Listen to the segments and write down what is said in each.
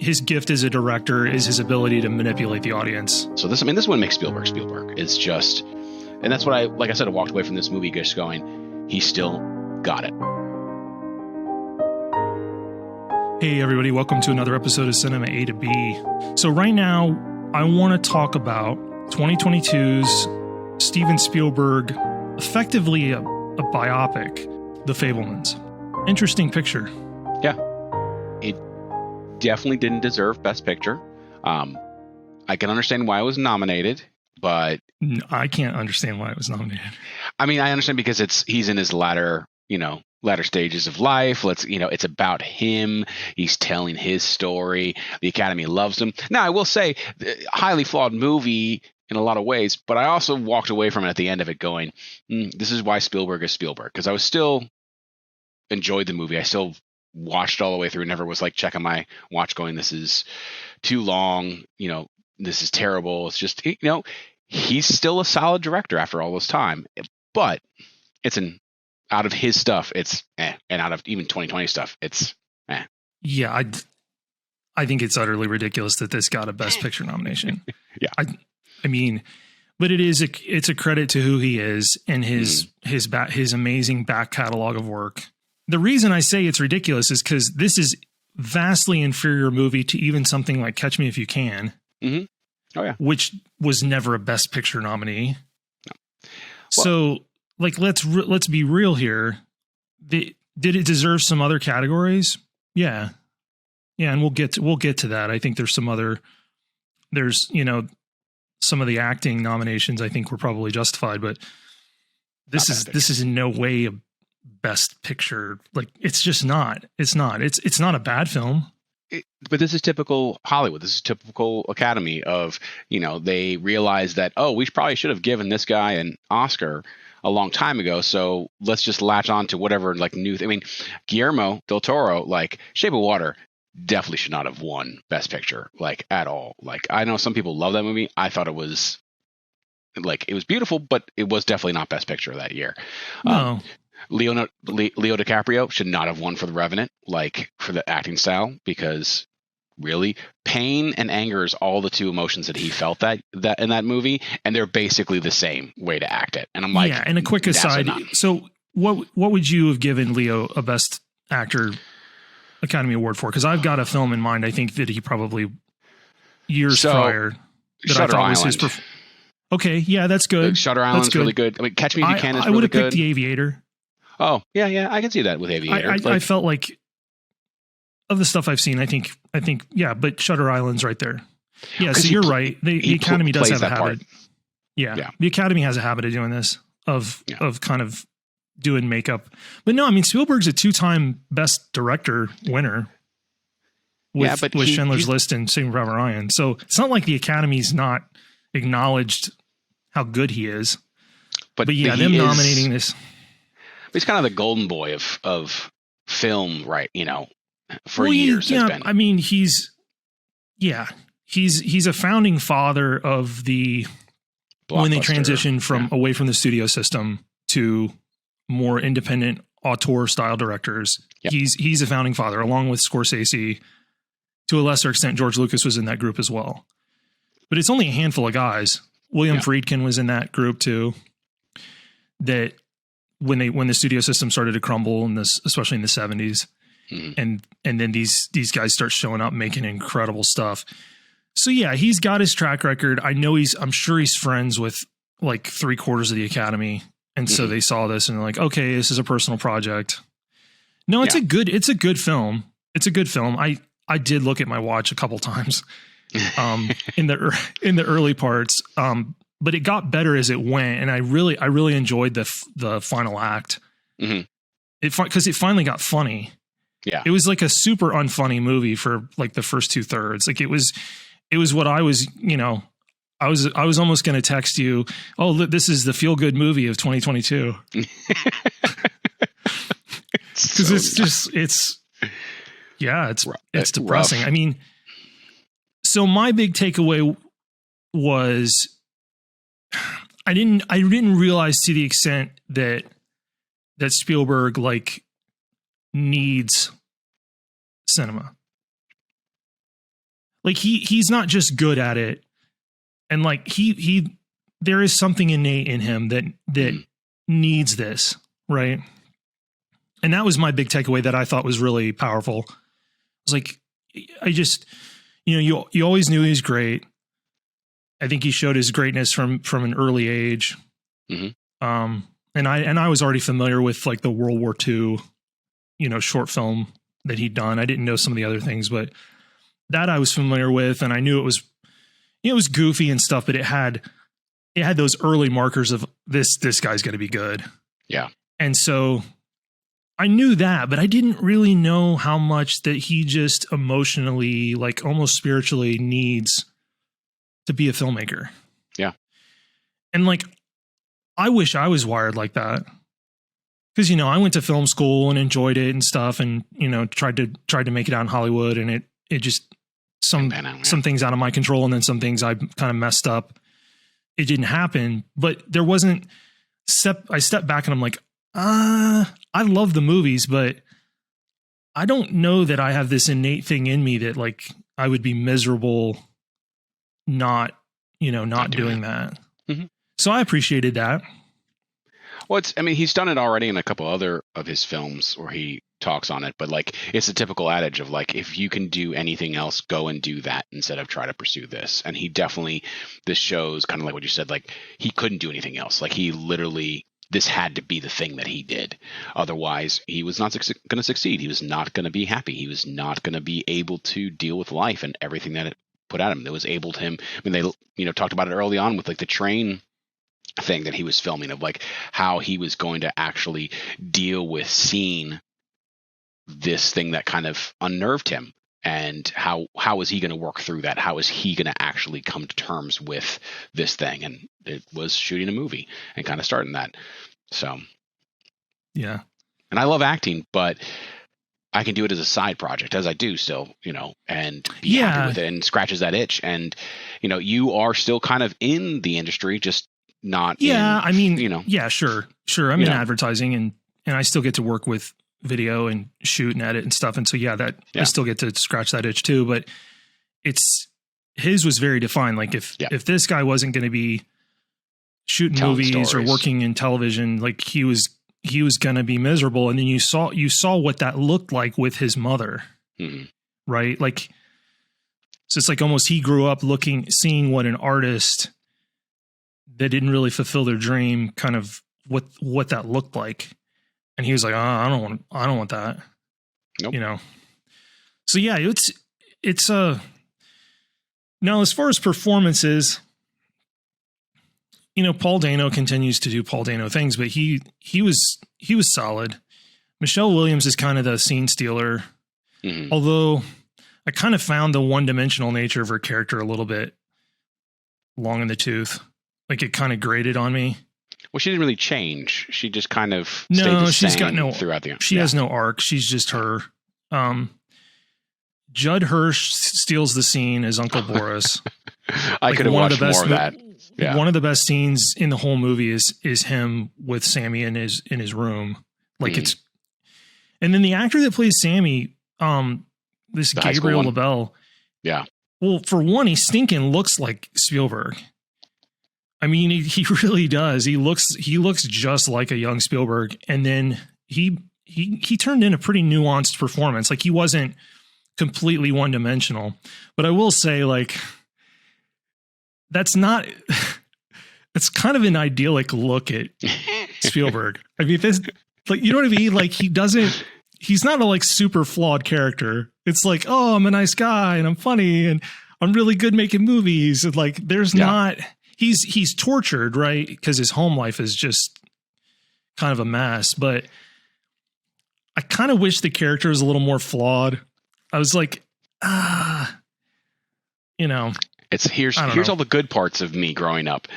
his gift as a director is his ability to manipulate the audience. So this is what makes Spielberg Spielberg. It's just, and that's what like I said, I walked away from this movie just going, he still got it. Hey everybody, welcome to another episode of Cinema A to B. So right now, I want to talk about 2022's Steven Spielberg, effectively a biopic, The Fabelmans. Interesting picture. Yeah. It definitely didn't deserve Best Picture. I can understand why it was nominated, but I can't understand why it was nominated. I mean, I understand because he's in his latter stages of life. It's about him. He's telling his story. The Academy loves him. Now, I will say, highly flawed movie in a lot of ways, but I also walked away from it at the end of it going, this is why Spielberg is Spielberg. Because I was still enjoyed the movie. I still watched all the way through. Never was like checking my watch going, this is too long. This is terrible. It's just, he's still a solid director after all this time, but it's out of his stuff, it's and out of even 2020 stuff, it's Yeah, I think it's utterly ridiculous that this got a Best Picture nomination. Yeah, I mean, but it's a credit to who he is and his amazing back catalog of work. The reason I say it's ridiculous is because this is vastly inferior movie to even something like Catch Me If You Can, Oh yeah, which was never a Best Picture nominee. No. So, like, let's be real here. Did it deserve some other categories? Yeah, and we'll get to that. I think there's some of the acting nominations I think were probably justified, but this is in no way a Best Picture. Like, it's just not. It's not. It's not a bad film. But this is typical Hollywood. This is typical Academy of, they realize that, we probably should have given this guy an Oscar a long time ago. So let's just latch on to whatever new. I mean, Guillermo del Toro, Shape of Water, definitely should not have won Best Picture, at all. I know some people love that movie. I thought it was it was beautiful, but it was definitely not Best Picture that year. No. Leo DiCaprio should not have won for The Revenant, for the acting style, because really pain and anger is all the two emotions that he felt that in that movie, and they're basically the same way to act it. And I'm like, yeah. And a quick aside, so what would you have given Leo a Best Actor Academy Award for? Because I've got a film in mind. I think that he probably years prior that Shutter I thought was Island. his. Okay, yeah, that's good. Shutter Island's really good. I mean, Catch Me If You Can is I really would have good. picked The Aviator. Oh, yeah, I can see that with Aviator. I felt like, of the stuff I've seen, I think, yeah, but Shutter Island's right there. Yeah, so you're right. The Academy does have a habit. Yeah, the Academy has a habit of doing this, of kind of doing makeup. But no, I mean, Spielberg's a 2-time Best Director winner with Schindler's List and Saving Private Ryan. So it's not like the Academy's not acknowledged how good he is. But yeah, them nominating this. He's kind of the golden boy of film, right? For years. Yeah, has been. I mean, he's a founding father of the when they transitioned from away from the studio system to more independent auteur style directors. Yep. He's a founding father, along with Scorsese. To a lesser extent, George Lucas was in that group as well. But it's only a handful of guys. William Friedkin was in that group too. That when the studio system started to crumble especially in the 70s, and then these guys start showing up making incredible stuff. So yeah, he's got his track record. I'm sure he's friends with 3/4 of the Academy. And so they saw this and they're like, okay, this is a personal project. No, it's a good film. It's a good film. I did look at my watch a couple times in the early parts. But it got better as it went, and I really enjoyed the final act. Because it finally got funny. Yeah, it was a super unfunny movie for the first 2/3. It was what I was. I was almost going to text you. Oh, look, this is the feel good movie of 2022. Because it's depressing. Rough. I mean, so my big takeaway was. I didn't realize to the extent that Spielberg needs cinema. like he's not just good at it. And like there is something innate in him that needs this, right? And that was my big takeaway that I thought was really powerful. I was like, I just, you always knew he was great. I think he showed his greatness from an early age. Mm-hmm. And I was already familiar with like the World War II, short film that he'd done. I didn't know some of the other things, but that I was familiar with, and I knew it was goofy and stuff, but it had those early markers of this guy's going to be good. Yeah. And so I knew that, but I didn't really know how much that he just emotionally, like almost spiritually needs to be a filmmaker. Yeah. And like, I wish I was wired like that. Cause I went to film school and enjoyed it and stuff, and, tried to make it out in Hollywood, and it just, some things out of my control. And then some things I kind of messed up. It didn't happen, but there wasn't I stepped back and I'm like, I love the movies, but I don't know that I have this innate thing in me that like I would be miserable not doing that. Mm-hmm. So I appreciated that. Well, he's done it already in a couple other of his films where he talks on it, but like it's a typical adage of like, if you can do anything else, go and do that instead of try to pursue this. And he definitely, this shows kind of like what you said, like he couldn't do anything else. Like he literally, this had to be the thing that he did. Otherwise, he was not going to succeed. He was not going to be happy. He was not going to be able to deal with life and everything that it put at him. That was able to him. I mean, they talked about it early on with like the train thing that he was filming, of like how he was going to actually deal with seeing this thing that kind of unnerved him, and how is he going to work through that? How is he going to actually come to terms with this thing? And it was shooting a movie and kind of starting that. So, yeah. And I love acting, but I can do it as a side project, as I do still, and be happy with it, and scratches that itch. And, you are still kind of in the industry, just not. Yeah. Yeah, sure. I'm in advertising, and I still get to work with video and shoot and edit and stuff. And so, I still get to scratch that itch too, but his was very defined. Like if this guy wasn't going to be shooting movies stories, or working in television, like he was going to be miserable. And then you saw what that looked like with his mother, mm-hmm. right? Like, so it's like almost he grew up seeing what an artist that didn't really fulfill their dream, kind of what that looked like. And he was like, I don't want that. Nope. So yeah, it's now as far as performances, Paul Dano continues to do Paul Dano things, but he was solid. Michelle Williams is kind of the scene stealer. Mm-hmm. Although I kind of found the one-dimensional nature of her character a little bit long in the tooth. Like it kind of grated on me. Well, she didn't really change. She just kind of stayed the same throughout the. She has no arc. She's just her. Judd Hirsch steals the scene as Uncle Boris. I could have watched more of that. Yeah. One of the best scenes in the whole movie is him with Sammy in his room. Like it's, and then the actor that plays Sammy, this Gabriel LaBelle. Yeah. Well, for one, he stinking looks like Spielberg. I mean, he really does. He looks just like a young Spielberg. And then he turned in a pretty nuanced performance. Like he wasn't completely one dimensional, but I will say like, it's kind of an idyllic look at Spielberg. I mean, this, like, you know what I mean? Like he's not a like super flawed character. It's like, oh, I'm a nice guy and I'm funny and I'm really good making movies. And like, there's not, he's tortured, right? Because his home life is just kind of a mess, but I kind of wish the character was a little more flawed. I was like, here's all the good parts of me growing up.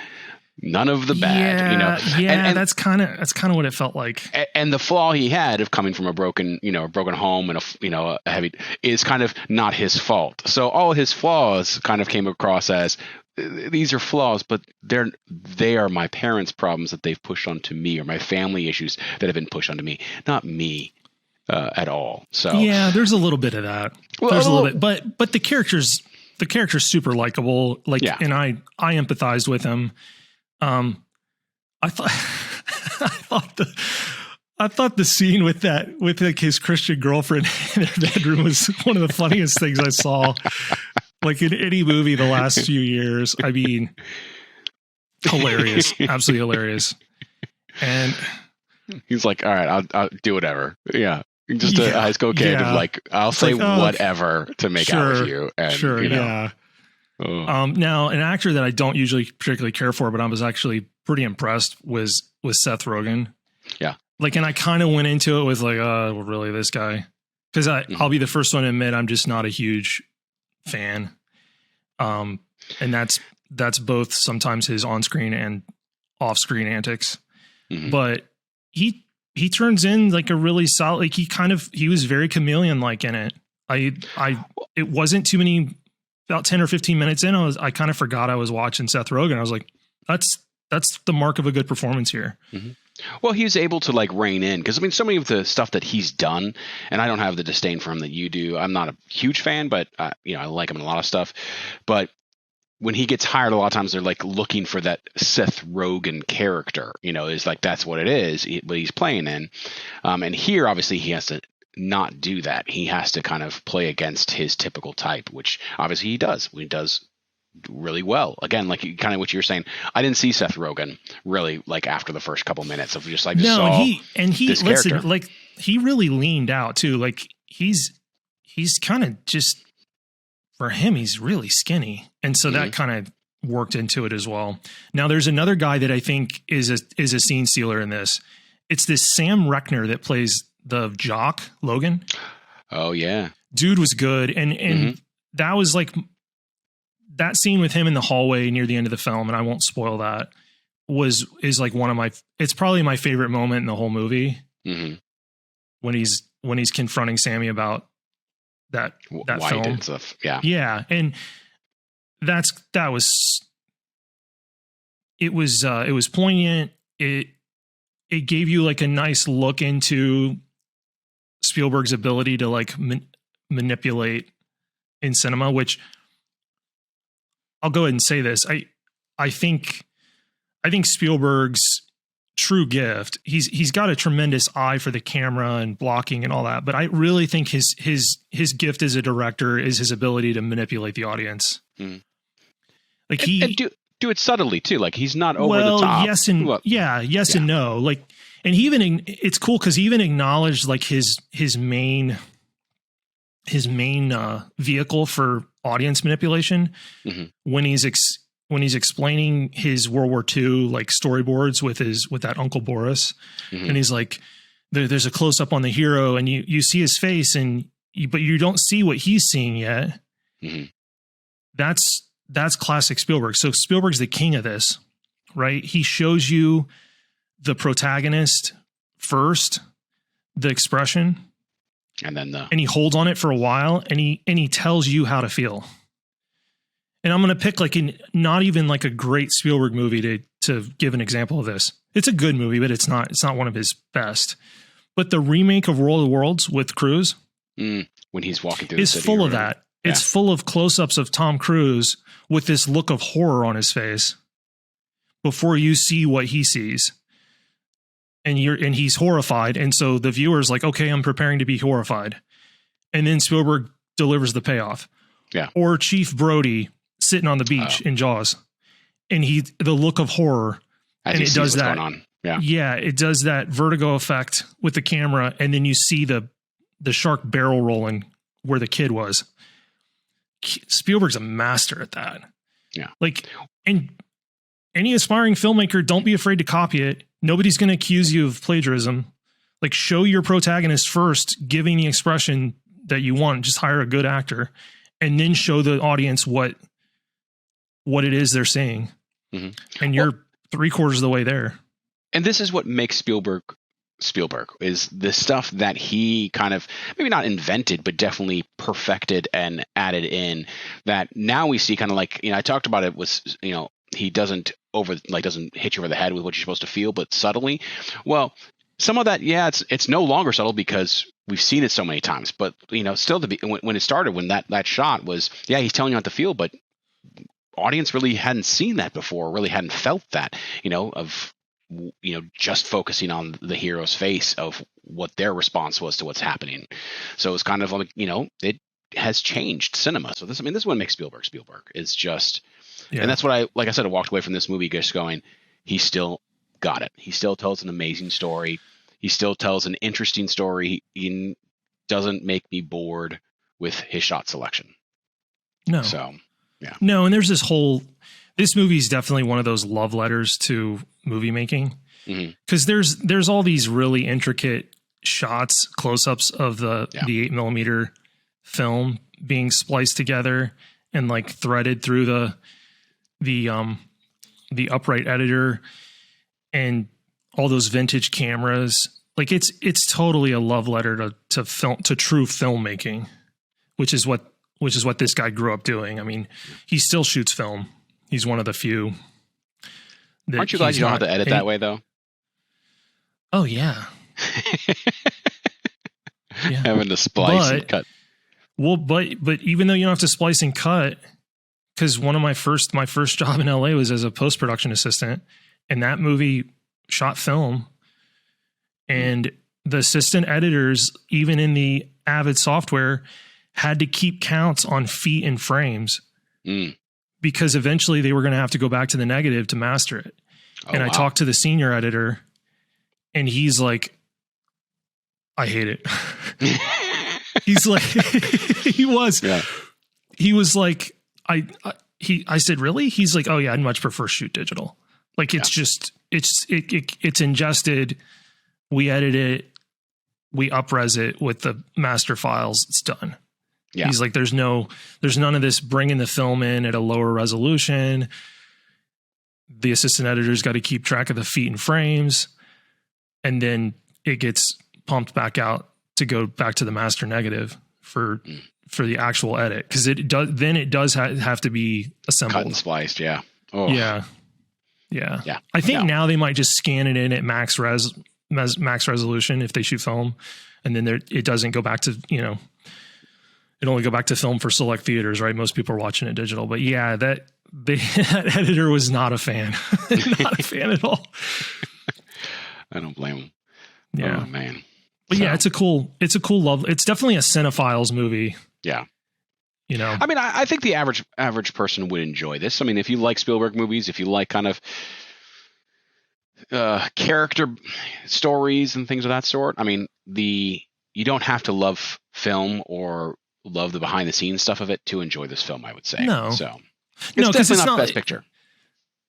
None of the bad, Yeah, and that's kind of what it felt like. And the flaw he had of coming from a broken home and a heavy is kind of not his fault. So all his flaws kind of came across as these are flaws, but they are my parents' problems that they've pushed onto me, or my family issues that have been pushed onto me, not me at all. So yeah, there's a little bit of that. Well, there's a little bit, but the character's the character's super likable. Like, and I empathized with him. I thought, I thought the scene with like his Christian girlfriend in their bedroom was one of the funniest things I saw, like in any movie the last few years. I mean, hilarious, absolutely hilarious. And he's like, all right, I'll do whatever. Yeah. Just a high school kid of like, I'll say whatever to make out with you. And, you know, yeah. Now, an actor that I don't usually particularly care for, but I was actually pretty impressed was Seth Rogen. Yeah. Like, and I kind of went into it with like, well, really, this guy? Because I'll be the first one to admit I'm just not a huge fan. And that's both sometimes his on-screen and off-screen antics. Mm-hmm. But he turns in like a really solid, like he was very chameleon-like in it. It wasn't too many, about 10 or 15 minutes in, I kind of forgot I was watching Seth Rogen. I was like, that's the mark of a good performance here. Mm-hmm. Well, he was able to like rein in, because I mean, so many of the stuff that he's done, and I don't have the disdain for him that you do. I'm not a huge fan, but you know, I like him in a lot of stuff. But when he gets hired, a lot of times they're like looking for that Seth Rogen character, you know, is like, that's what it is, what he's playing in. And here, obviously, he has to not do that. He has to kind of play against his typical type, which obviously he does. He does really well. Again, like kind of what you're saying, I didn't see Seth Rogen really like after the first couple minutes of just like, he listen, like he really leaned out too. Like he's kind of just, for him, he's really skinny. And so that kind of worked into it as well. Now there's another guy that I think is a scene stealer in this. It's this Sam Rechner that plays the jock, Logan. Oh yeah. Dude was good. And that was like, that scene with him in the hallway near the end of the film, and I won't spoil that, is like it's probably my favorite moment in the whole movie. Mm-hmm. When he's confronting Sammy about that film stuff. Yeah. Yeah. And it was poignant. It gave you like a nice look into Spielberg's ability to like manipulate in cinema, which I'll go ahead and say this. I think Spielberg's true gift, he's got a tremendous eye for the camera and blocking and all that, but I really think his gift as a director is his ability to manipulate the audience. Mm. Like and do it subtly too. Like he's not over the top. Yes and and no. Like, and he even, it's cool because he even acknowledged like his main vehicle for audience manipulation when he's explaining his World War II like storyboards with that Uncle Boris, and he's like, there's a close up on the hero, and you see his face, but you don't see what he's seeing yet. That's classic Spielberg. So Spielberg's the king of this, right? He shows you the protagonist first, the expression. And he holds on it for a while, and he tells you how to feel. And I'm going to pick like not even like a great Spielberg movie to give an example of this. It's a good movie, but it's not one of his best. But the remake of World of the Worlds with Cruise, when he's walking through the city, is full of that. Yeah. It's full of close-ups of Tom Cruise with this look of horror on his face before you see what he sees. And he's horrified. And so the viewer's like, okay, I'm preparing to be horrified. And then Spielberg delivers the payoff. Yeah. Or Chief Brody sitting on the beach in Jaws. And the look of horror. And it does that. Going on. Yeah. Yeah. It does that vertigo effect with the camera. And then you see the shark barrel rolling where the kid was. Spielberg's a master at that. Yeah. Like, and any aspiring filmmaker, don't be afraid to copy it. Nobody's going to accuse you of plagiarism. Like, show your protagonist first, giving the expression that you want. Just hire a good actor, and then show the audience what it is they're seeing. And you're 3/4 of the way there. And this is what makes Spielberg is the stuff that he kind of maybe not invented, but definitely perfected and added in, that now we see kind of like, you know, I talked about it was, you know, he doesn't hit you over the head with what you're supposed to feel, but subtly. Well, some of that, it's no longer subtle because we've seen it so many times, but still when it started, when that shot was, he's telling you how to feel, but audience really hadn't seen that before, really hadn't felt that, of just focusing on the hero's face of what their response was to what's happening. So it's kind of like, it has changed cinema. So this is what makes Spielberg. It's just, and that's what like I said, I walked away from this movie just going, he still got it. He still tells an amazing story. He still tells an interesting story. He doesn't make me bored with his shot selection. No. So, yeah. No, and there's this movie is definitely one of those love letters to movie making, because there's all these really intricate shots, close-ups of the 8mm film being spliced together and like threaded through the upright editor and all those vintage cameras. Like it's totally a love letter to film, to true filmmaking, which is what this guy grew up doing. I mean, he still shoots film. He's one of the few. Aren't you glad you don't have to edit that way, though? Oh, yeah. Having to splice and cut. Well, but even though you don't have to splice and cut, because one of my first job in LA was as a post-production assistant, and that movie shot film, and the assistant editors, even in the Avid software, had to keep counts on feet and frames because eventually they were going to have to go back to the negative to master it. And I talked to the senior editor, and he's like, I hate it. He's like, he was like, I said, really? He's like, oh yeah, I'd much prefer shoot digital. Like it's just, it's ingested. We edit it. We up-res it with the master files. It's done. Yeah. He's like, there's none of this bringing the film in at a lower resolution. The assistant editor's got to keep track of the feet and frames. And then it gets pumped back out to go back to the master negative for the actual edit. Cause it does have to be assembled. Cut and spliced. Yeah. Oh. Yeah. I think now they might just scan it in at max resolution if they shoot film. And then it doesn't go back to, it only go back to film for select theaters, right? Most people are watching it digital, but yeah, that editor was not a fan, not a fan at all. I don't blame him. Yeah, oh, man. But yeah, it's a cool love. It's definitely a cinephile's movie. Yeah. I mean, I think the average person would enjoy this. I mean, if you like Spielberg movies, if you like kind of character stories and things of that sort, I mean, you don't have to love film or love the behind the scenes stuff of it to enjoy this film, I would say. No. So it's definitely not Best Picture.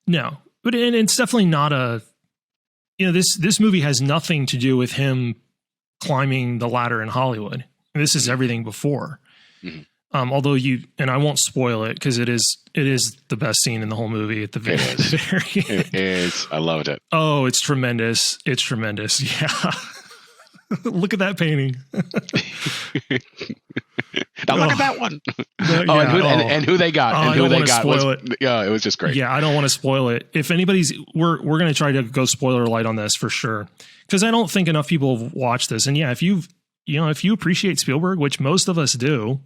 No, but it's definitely not a, this movie has nothing to do with him climbing the ladder in Hollywood. This is everything before. Mm-hmm. Although and I won't spoil it because it is the best scene in the whole movie at the very end. It is. I loved it. Oh, it's tremendous. It's tremendous. Yeah. Look at that painting. Now look at that one. And who they got. And who they got. It was just great. Yeah, I don't want to spoil it. If anybody's, we're going to try to go spoiler light on this for sure. Because I don't think enough people have watched this. And yeah, if you appreciate Spielberg, which most of us do,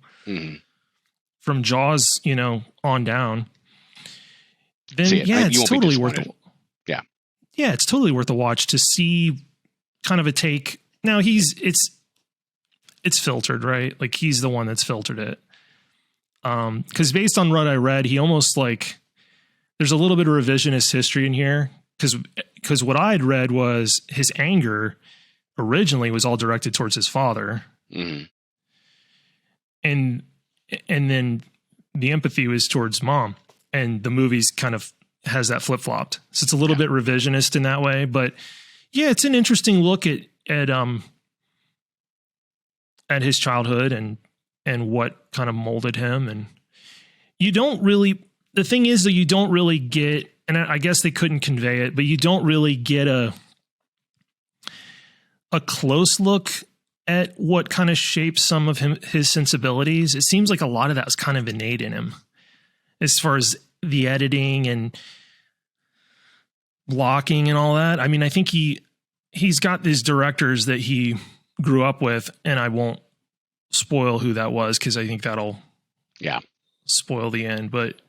from Jaws, on down, then it's totally worth it. Yeah. Yeah, it's totally worth a watch to see kind of a take. Now it's filtered, right? Like he's the one that's filtered it. Because based on what I read, he almost like there's a little bit of revisionist history in here. Because what I had read was his anger originally was all directed towards his father, and then the empathy was towards mom. And the movie's kind of has that flip flopped, so it's a little bit revisionist in that way. But yeah, it's an interesting look at his childhood and what kind of molded him. And the thing is that you don't really get, and I guess they couldn't convey it, but you don't really get a close look at what kind of shapes some of his sensibilities. It seems like a lot of that was kind of innate in him as far as the editing and blocking and all that. I mean, I think he's got these directors that he grew up with, and I won't spoil who that was because I think that'll spoil the end, but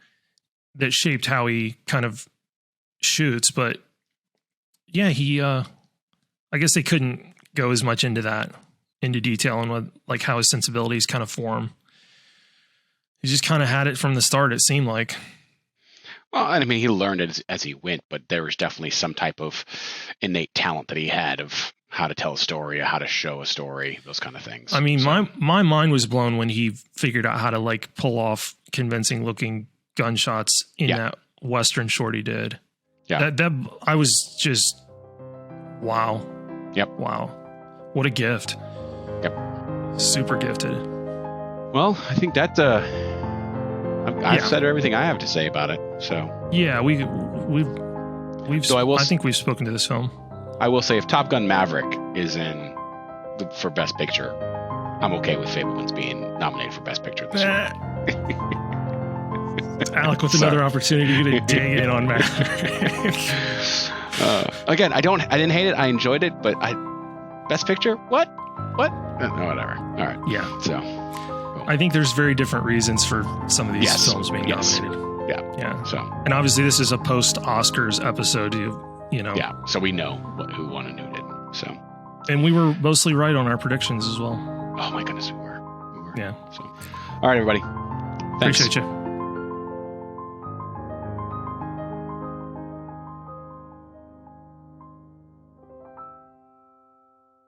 that shaped how he kind of shoots. But yeah, he I guess they couldn't go as much into detail and what, like, how his sensibilities kind of form. He just kind of had it from the start, it seemed like. Well, I mean, he learned it as he went, but there was definitely some type of innate talent that he had of how to tell a story, how to show a story, those kind of things. I mean, my mind was blown when he figured out how to, like, pull off convincing looking gunshots in that Western short he did. Yeah. That I was just, wow. Yep. Wow. What a gift. Yep. Super gifted. Well, I think that, I've said everything I have to say about it. So yeah, we've. So I think we've spoken to this film. I will say, if Top Gun Maverick is in for Best Picture, I'm okay with Fabelmans being nominated for Best Picture this year. Alec with another opportunity to dig in on Maverick. Again, I didn't hate it. I enjoyed it, but Best Picture? What? No, whatever. All right. Yeah. So I think there's very different reasons for some of these films being nominated. Yeah. So, and obviously this is a post-Oscars episode, you know. Yeah. So we know who won and who didn't. So. And we were mostly right on our predictions as well. Oh my goodness, we were. Yeah. So, all right, everybody. Thanks. Appreciate you.